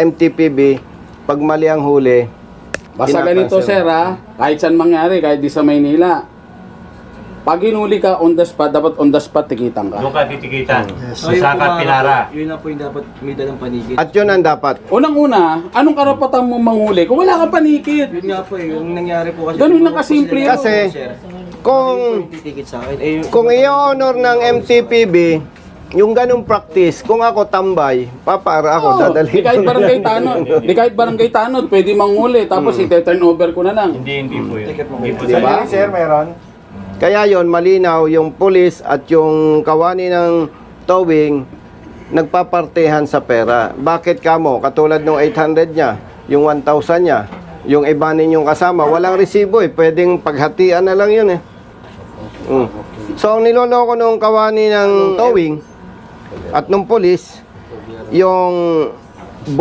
MTPB, pag mali ang huli, Basta ganito sir ha, kahit saan mangyari, kahit di sa Maynila, pag hinuli ka on the spot, dapat on the spot tikitan ka. Doon ka titikitan. So, Sa ka pinara. Yun na po yung dapat may dalang panigid. at yun ang dapat. Unang-una, anong karapatan mo manghuli kung wala kang panikit? Yun nga po yung nangyari po kasi. Ganun na kasimple yun. Kasi, Sir, kung yung titikit sa akin. Eh, kung i-honor ng MTPB, yung ganung practice, kung ako tambay, papara ako, dadalhin Di kahit ko barangay yan. tanod, di kahit barangay tanod, pwede manghuli, tapos i-turn over ko na lang. Hindi po yun. Ticket mo. Hindi po Di ba? sir. Kaya yon malinaw, yung pulis at yung kawani ng towing, nagpapartehan sa pera. Bakit kamo? Katulad nung 800 niya, yung 1,000 niya, yung iba ninyong kasama, walang resibo eh. Pwedeng paghatian na lang yun eh. So, ang niloloko nung kawani ng towing at nung pulis, yung